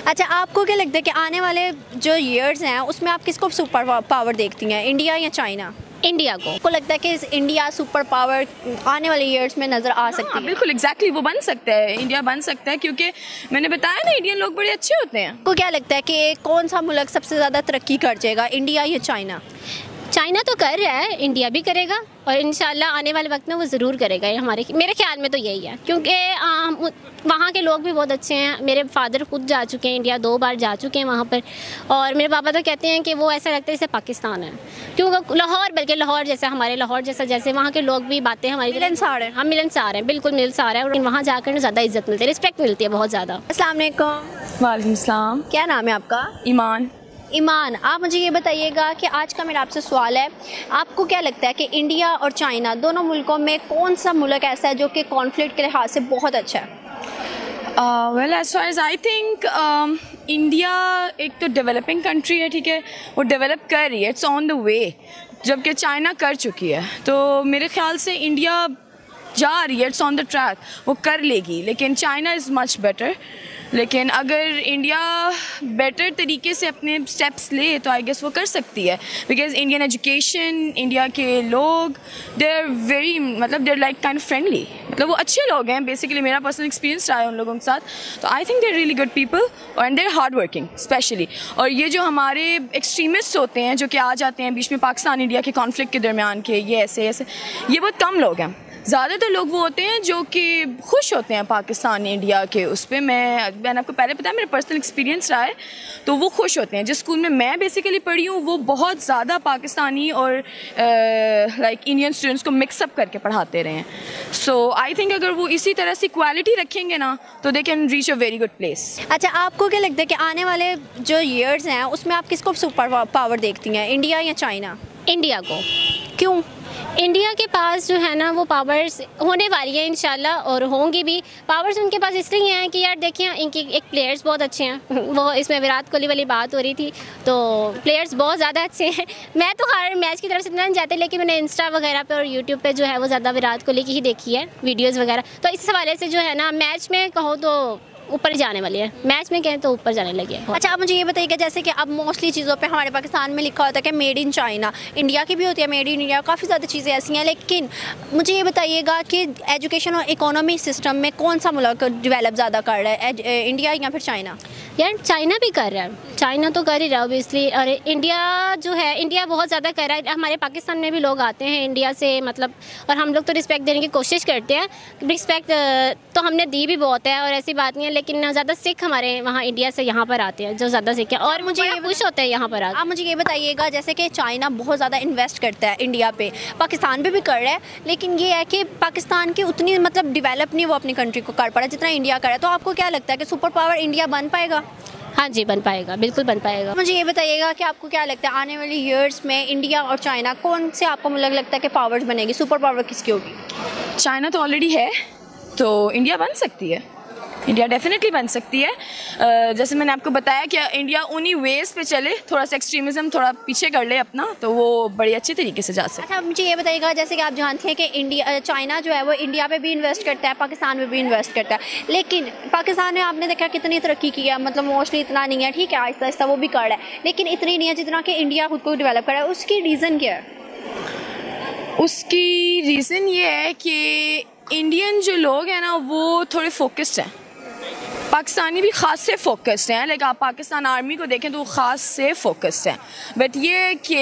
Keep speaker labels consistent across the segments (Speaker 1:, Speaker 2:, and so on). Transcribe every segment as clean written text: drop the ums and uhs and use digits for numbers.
Speaker 1: अच्छा, आपको क्या लगता है कि आने वाले जो ईयर्स हैं उसमें आप किसको सुपर पावर देखती हैं, इंडिया या चाइना?
Speaker 2: इंडिया को
Speaker 1: लगता है कि इंडिया सुपर पावर आने वाले ईयर्स में नज़र आ सकती है?
Speaker 3: बिल्कुल एग्जैक्टली वो बन सकता है, इंडिया बन सकता है, क्योंकि मैंने बताया ना इंडियन लोग बड़े अच्छे होते हैं।
Speaker 1: आपको क्या लगता है कि कौन सा मुल्क सबसे ज़्यादा तरक्की कर जाएगा, इंडिया या चाइना?
Speaker 2: चाइना तो कर रहा है, इंडिया भी करेगा और इंशाल्लाह आने वाले वक्त में वो ज़रूर करेगा। ये मेरे ख्याल में तो यही है, क्योंकि वहाँ के लोग भी बहुत अच्छे हैं। मेरे फादर खुद जा चुके हैं इंडिया, 2 बार जा चुके हैं वहाँ पर, और मेरे पापा तो कहते हैं कि वो ऐसा लगता है जैसे पाकिस्तान है, क्योंकि लाहौर, बल्कि लाहौर जैसा, हमारे लाहौर जैसा, जैसे वहाँ के लोग भी बातें हमारी
Speaker 1: मिलनसार हैं।
Speaker 2: हम मिलनसार हैं, बिल्कुल मिलनसार है, और वहाँ जाकर ज़्यादा इज्जत मिलती है, रिस्पेक्ट मिलती है बहुत ज़्यादा।
Speaker 1: अस्सलाम वालेकुम।
Speaker 3: वालेकुम सलाम।
Speaker 1: क्या नाम है आपका?
Speaker 3: ईमान।
Speaker 1: ईमान, आप मुझे ये बताइएगा कि आज का मेरा आपसे सवाल है, आपको क्या लगता है कि इंडिया और चाइना दोनों मुल्कों में कौन सा मुल्क ऐसा है जो कि कॉन्फ्लिक्ट के लिहाज से बहुत अच्छा है?
Speaker 3: Well as far as I think India एक तो डेवलपिंग कंट्री है, ठीक है, वो डेवलप कर रही है, इट्स ऑन द वे, जबकि चाइना कर चुकी है। तो मेरे ख्याल से इंडिया जा रही है, इट्स ऑन द ट्रैक, वो कर लेगी, लेकिन चाइना इज़ मच बेटर। लेकिन अगर इंडिया बेटर तरीके से अपने स्टेप्स ले तो आई गेस वो कर सकती है, बिकॉज इंडियन एजुकेशन, इंडिया के लोग, दे आर वेरी, मतलब they are like kind of friendly, मतलब वो अच्छे लोग हैं। बेसिकली मेरा पर्सनल एक्सपीरियंस रहा है उन लोगों के साथ, तो I think they are really good people and they are hard working specially. और ये जो हमारे एक्सट्रीमिस्ट होते हैं जो कि आ जाते हैं बीच में पाकिस्तान इंडिया के कॉन्फ्लिक्ट के दरमियान के, ये ऐसे ऐसे, ये बहुत कम लोग हैं। ज़्यादातर लोग वो होते हैं जो कि खुश होते हैं पाकिस्तान इंडिया के उस पर। मैंने आपको पहले बताया, मेरा पर्सनल एक्सपीरियंस रहा है, तो वो खुश होते हैं। जिस स्कूल में मैं बेसिकली पढ़ी हूँ वो बहुत ज़्यादा पाकिस्तानी और लाइक इंडियन स्टूडेंट्स को मिक्सअप करके पढ़ाते रहे हैं। सो आई थिंक अगर वो इसी तरह से इक्वालिटी रखेंगे ना तो they can reach a very good place.
Speaker 1: अच्छा, आपको क्या लगता है कि आने वाले जो ईयर्स हैं उसमें आप किसको सुपर पावर देखती हैं, इंडिया या चाइना?
Speaker 2: इंडिया को।
Speaker 1: क्यों?
Speaker 2: इंडिया के पास जो है ना वो पावर्स होने वाली है इंशाल्लाह, और होंगी भी। पावर्स उनके पास इसलिए हैं कि यार देखिए इनकी एक प्लेयर्स बहुत अच्छे हैं। वो इसमें विराट कोहली वाली बात हो रही थी, तो प्लेयर्स बहुत ज़्यादा अच्छे हैं। मैं तो हर मैच की तरफ से इतना नहीं जाते, लेकिन मैंने इंस्टा वगैरह पे और यूट्यूब पे जो है वो ज़्यादा विराट कोहली की ही देखी है वीडियोज़ वगैरह। तो इस हवाले से जो है ना मैच में कहो तो ऊपर जाने वाली है, मैच में कहें तो ऊपर जाने लगी है।
Speaker 1: अच्छा, आप मुझे ये बताइए कि जैसे कि अब मोस्टली चीज़ों पे हमारे पाकिस्तान में लिखा होता है कि मेड इन चाइना, इंडिया की भी होती है मेड इन इंडिया, काफ़ी ज़्यादा चीज़ें ऐसी हैं, लेकिन मुझे ये बताइएगा कि एजुकेशन और इकोनॉमी सिस्टम में कौन सा मुल्क डेवलप ज़्यादा कर रहा है, इंडिया या फिर चाइना?
Speaker 2: यार चाइना भी कर रहा है, चाइना तो कर ही रहा है ऑब्वियसली, और इंडिया जो है, इंडिया बहुत ज़्यादा कर रहा है। हमारे पाकिस्तान में भी लोग आते हैं इंडिया से, मतलब, और हम लोग तो रिस्पेक्ट देने की कोशिश करते हैं। रिस्पेक्ट तो हमने दी भी बहुत है, और ऐसी बात नहीं है, लेकिन ज़्यादा सिख हमारे वहाँ इंडिया से यहाँ पर आते हैं, जो ज़्यादा सिख हैं, और मुझे ये खुश होते हैं यहाँ पर आते।
Speaker 1: आप मुझे ये बताइएगा, जैसे कि चाइना बहुत ज़्यादा इन्वेस्ट करता है इंडिया पे, पाकिस्तान पे भी कर रहा है, लेकिन ये है कि पाकिस्तान की उतनी मतलब डेवलप नहीं वो अपनी कंट्री को कर पा रहा जितना इंडिया कर रहा है। तो आपको क्या लगता है कि सुपर पावर इंडिया बन पाएगा?
Speaker 2: हाँ जी, बन पाएगा, बिल्कुल बन पाएगा।
Speaker 1: मुझे ये बताइएगा कि आपको क्या लगता है आने वाली ईयर्स में इंडिया और चाइना कौन से आपको मुझे लगता है कि पावर्स बनेगी, सुपर पावर किसकी होगी?
Speaker 3: चाइना तो ऑलरेडी है, तो इंडिया बन सकती है, इंडिया डेफिनेटली बन सकती है। जैसे मैंने आपको बताया कि इंडिया उन्हीं वेज पे चले, थोड़ा सा एक्सट्रीमिज़म थोड़ा पीछे कर ले अपना, तो वो बड़ी अच्छे तरीके से जा सकता है।
Speaker 1: अच्छा, मुझे ये बताइएगा, जैसे कि आप जानते हैं कि इंडिया, चाइना जो है वो इंडिया पे भी इन्वेस्ट करता है, पाकिस्तान में भी इन्वेस्ट करता है, लेकिन पाकिस्तान में आपने देखा कितनी तरक्की की है, मतलब मोस्टली इतना नहीं है, ठीक है, आहिस्ता आहिस्ता वो भी कर रहा है, लेकिन इतनी नहीं है जितना कि इंडिया खुद को डेवलप कर रहा है। उसकी रीज़न क्या है?
Speaker 3: उसकी रीज़न ये है कि इंडियन जो लोग हैं ना वो थोड़े फोकस्ड हैं, पाकिस्तानी भी ख़ास से फोकस्ड हैं। लाइक आप पाकिस्तान आर्मी को देखें तो वो ख़ास से फोकस्ड हैं, बट ये कि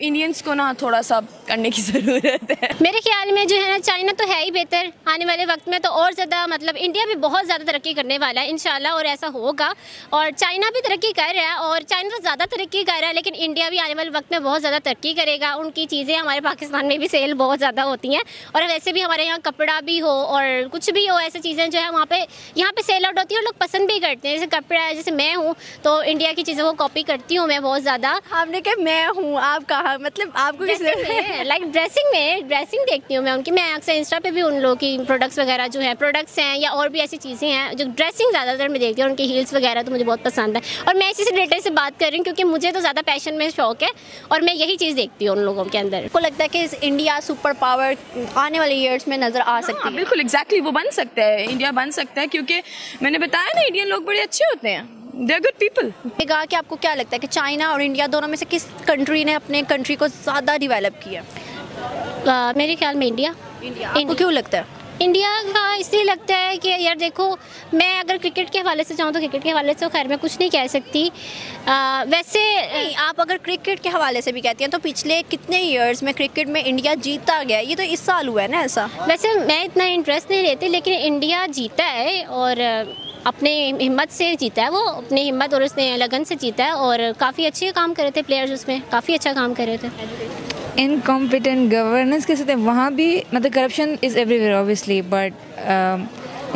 Speaker 3: इंडियंस को ना थोड़ा सा करने की ज़रूरत है।
Speaker 2: मेरे ख्याल में जो है ना चाइना तो है ही बेहतर, आने वाले वक्त में तो और ज़्यादा, मतलब इंडिया भी बहुत ज़्यादा तरक्की करने वाला है इंशाल्लाह, और ऐसा होगा। और चाइना भी तरक्की कर रहा है, और चाइना तो ज़्यादा तरक्की कर रहा है, लेकिन इंडिया भी आने वाले वक्त में बहुत ज़्यादा तरक्की करेगा। उनकी चीज़ें हमारे पाकिस्तान में भी सेल बहुत ज़्यादा होती हैं, और वैसे भी हमारे यहाँ कपड़ा भी हो और कुछ भी हो, ऐसी चीज़ें जो है वहाँ पे यहाँ पे सेल आउट होती है, और लोग पसंद भी करते हैं। जैसे कपड़ा है, जैसे मैं हूँ तो इंडिया की चीज़ों को कॉपी करती हूँ मैं बहुत ज़्यादा।
Speaker 1: आपने कहा मैं हूँ, आप कहा, मतलब आपको किसने?
Speaker 2: लाइक ड्रेसिंग देखती हूँ मैं उनकी। मैं अक्सर इंस्टा पे भी उन लोगों की प्रोडक्ट्स वगैरह जो है, प्रोडक्ट्स हैं या और भी ऐसी चीज़ें हैं जो ड्रेसिंग ज़्यादातर मैं देखती हूँ, उनकी हील्स वगैरह तो मुझे बहुत पसंद है। और मैं इसी से रिलेटेड से बात कर रही हूँ, क्योंकि मुझे तो ज़्यादा पैशन में शौक है, और मैं यही चीज़ देखती हूँ उन लोगों के अंदर।
Speaker 1: आपको लगता है कि इंडिया सुपर पावर आने वाले ईयर्स में नज़र आ सकती है?
Speaker 3: बिल्कुल एग्जैक्टली वो बन सकता है, इंडिया बन सकता है, क्योंकि मैंने बताया ना इंडियन लोग बड़े अच्छे होते हैं, दे आर गुड पीपल।
Speaker 1: कहा कि आपको क्या लगता है कि चाइना और इंडिया दोनों में से किस कंट्री ने अपने कंट्री को ज़्यादा डेवलप किया?
Speaker 2: मेरे ख्याल में इंडिया।
Speaker 1: आपको क्यों लगता है?
Speaker 2: इंडिया का इसलिए लगता है कि यार देखो, मैं अगर क्रिकेट के हवाले से जाऊँ तो क्रिकेट के हवाले से खैर मैं कुछ नहीं कह सकती। वैसे
Speaker 1: आप अगर क्रिकेट के हवाले से भी कहती हैं तो पिछले कितने ईयर्स में क्रिकेट में इंडिया जीता गया, ये तो इस साल हुआ है ना ऐसा?
Speaker 2: वैसे मैं इतना इंटरेस्ट नहीं लेती, लेकिन इंडिया जीता है और अपने हिम्मत से जीता है, वो अपनी हिम्मत और उसने लगन से जीता है और काफ़ी अच्छे काम कर रहे थे प्लेयर्स, उसमें काफ़ी अच्छा काम कर रहे थे।
Speaker 4: इनकॉम्पिटेंट गवर्नेंस के साथ वहाँ भी मतलब corruption is everywhere obviously, but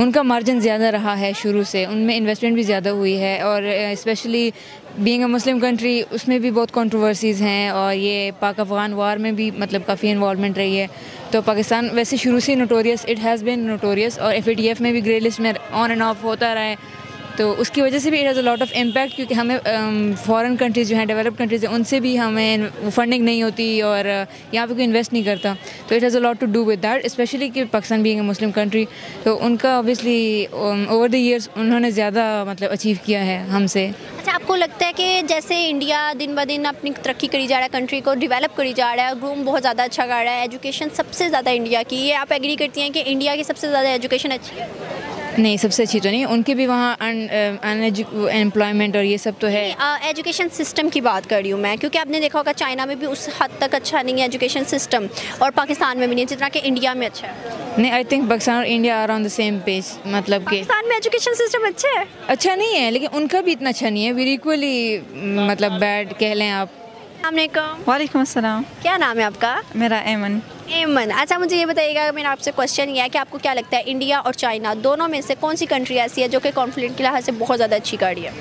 Speaker 4: उनका मार्जिन ज़्यादा रहा है शुरू से, उनमें इन्वेस्टमेंट भी ज़्यादा हुई है और specially being a Muslim country उसमें भी बहुत कंट्रोवर्सीज़ हैं और ये पाक अफ़गान वार में भी मतलब काफ़ी इन्वॉल्वमेंट रही है। तो पाकिस्तान वैसे शुरू से notorious, it has been notorious और FATF में भी ग्रे लिस्ट में ऑन एंड ऑफ होता रहा है, तो उसकी वजह से भी it has a lot of impact, क्योंकि हमें फॉरेन कंट्रीज़ जो हैं, डेवलप्ड कंट्रीज़ हैं, उनसे भी हमें फंडिंग नहीं होती और यहाँ पे कोई इन्वेस्ट नहीं करता, तो it has a lot to do with that, especially कि Pakistan being a Muslim country, तो उनका ऑब्वियसली ओवर द ईयर्स उन्होंने ज़्यादा मतलब अचीव किया है हमसे।
Speaker 1: अच्छा, आपको लगता है कि जैसे इंडिया दिन ब दिन अपनी तरक्की करी जा रहा है, कंट्री को डेवलप करी जा रहा है, ग्रूम बहुत ज़्यादा अच्छा कर रहा है, एजुकेशन सबसे ज़्यादा इंडिया की, ये आप एग्री करती हैं कि इंडिया की सबसे ज़्यादा एजुकेशन अच्छी है?
Speaker 4: नहीं, सबसे अच्छी तो नहीं, उनके भी वहाँ अनएम्प्लॉयमेंट और ये सब तो है।
Speaker 1: एजुकेशन सिस्टम की बात कर रही हूँ मैं, क्योंकि आपने देखा होगा चाइना में भी उस हद तक अच्छा नहीं है एजुकेशन सिस्टम और पाकिस्तान में भी नहीं जितना कि इंडिया में अच्छा है।
Speaker 4: नहीं, आई थिंक पाकिस्तान और India are on the same page, मतलब कि
Speaker 1: पाकिस्तान में एजुकेशन सिस्टम अच्छा है?
Speaker 4: अच्छा नहीं है, लेकिन उनका भी इतना अच्छा नहीं है, वी इक्वली मतलब बैड कह लें आप।
Speaker 5: वालेकुम अस्सलाम।
Speaker 1: क्या नाम है आपका?
Speaker 5: मेरा एमन।
Speaker 1: एमन, अच्छा मुझे ये बताइएगा, मेरा आपसे क्वेश्चन ये है कि आपको क्या लगता है इंडिया और चाइना दोनों में से कौन सी कंट्री ऐसी है जो कि कॉन्फ्लिक्ट के लिहाज से बहुत ज़्यादा अच्छी कर रही है?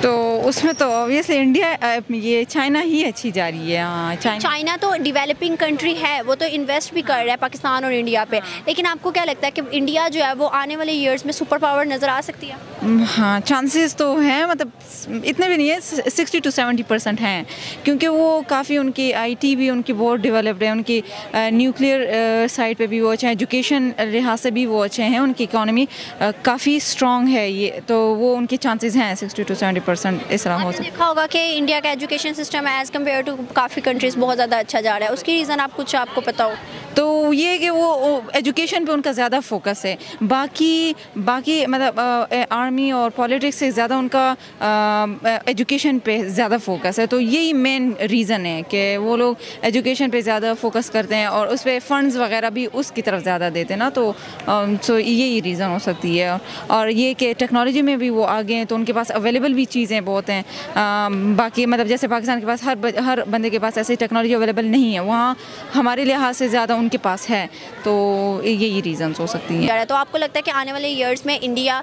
Speaker 5: तो उसमें तो ऑब्वियसली इंडिया, ये चाइना ही अच्छी जा रही है। हाँ,
Speaker 1: चाइना तो डेवलपिंग कंट्री है, वो तो इन्वेस्ट भी कर रहा है पाकिस्तान और इंडिया पे, लेकिन आपको क्या लगता है कि इंडिया जो है वो आने वाले ईयर्स में सुपर पावर नज़र आ सकती है?
Speaker 5: हाँ, चांसेस तो हैं, मतलब इतने भी नहीं है, 60 to 70% हैं, क्योंकि वो काफ़ी उनकी IT भी उनकी बहुत डेवलप्ड है, उनकी न्यूक्लियर साइड पे भी वो अच्छे हैं, एजुकेशन लिहाज से भी वो अच्छे हैं, उनकी इकॉनमी काफ़ी स्ट्रॉन्ग है, ये तो वो उनके चांसेस हैं 60 to 70% इस तरह हो सकता है।
Speaker 1: देखा होगा कि इंडिया का education system as compare to काफ़ी कंट्रीज़ बहुत ज़्यादा अच्छा जा रहा है, उसकी रीज़न आप कुछ आपको पता हो?
Speaker 5: तो ये कि वो एजुकेशन पे उनका ज़्यादा फोकस है, बाकी मतलब आर्मी और पॉलिटिक्स से ज़्यादा उनका एजुकेशन पे ज़्यादा फोकस है, तो यही मेन रीज़न है कि वो लोग एजुकेशन पे ज़्यादा फोकस करते हैं और उस पर फंड्स वगैरह भी उसकी तरफ ज़्यादा देते हैं ना, तो यही रीज़न हो सकती है। और ये कि टेक्नोलॉजी में भी वो आगे हैं, तो उनके पास अवेलेबल भी चीज़ें बहुत हैं, बाकी मतलब जैसे पाकिस्तान के पास हर बंदे के पास ऐसी टेक्नोलॉजी अवेलेबल नहीं है, वहाँ हमारे लिहाज से ज़्यादा उनके पास है, तो यही रीज़न्स हो सकती हैं।
Speaker 1: तो आपको लगता है कि आने वाले ईयर्स में इंडिया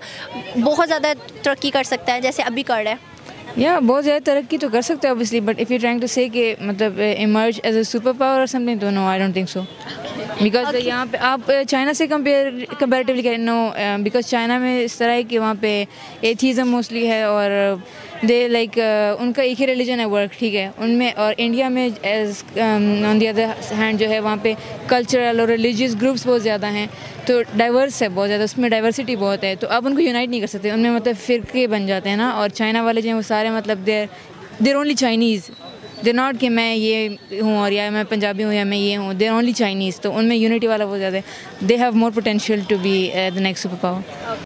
Speaker 1: बहुत ज़्यादा तरक्की कर सकता है जैसे अभी कर रहा है?
Speaker 4: या बहुत ज़्यादा तरक्की तो कर सकता है obviously, but if you trying to say कि मतलब emerge as a super power और समथिंग, तो no, I don't think so, because यहाँ पे आप चाइना से कंपेरेटिवली करें, नो, बिकॉज चाइना में इस तरह है कि वहाँ पे एथीज़म मोस्टली है और दे लाइक उनका एक ही रिलीजन है वर्क, ठीक है, उनमें, और इंडिया में as on the other hand जो है वहाँ पे कल्चरल और रिलीजियस ग्रुप्स बहुत ज़्यादा हैं, तो डाइवर्स है बहुत ज़्यादा, उसमें डाइवर्सिटी बहुत है, तो आप उनको यूनाइट नहीं कर सकते, उनमें मतलब फ़िरके बन जाते हैं ना। और चाइना वाले जो हैं वो सारे मतलब देर ओनली चाइनीज़, देर नॉट कि मैं ये हूँ और या मैं पंजाबी हूँ या मैं ये हूँ, देर ओनली चाइनीज़, तो उनमें यूनिटी वाला बहुत ज़्यादा है, they have more potential to be the next super power.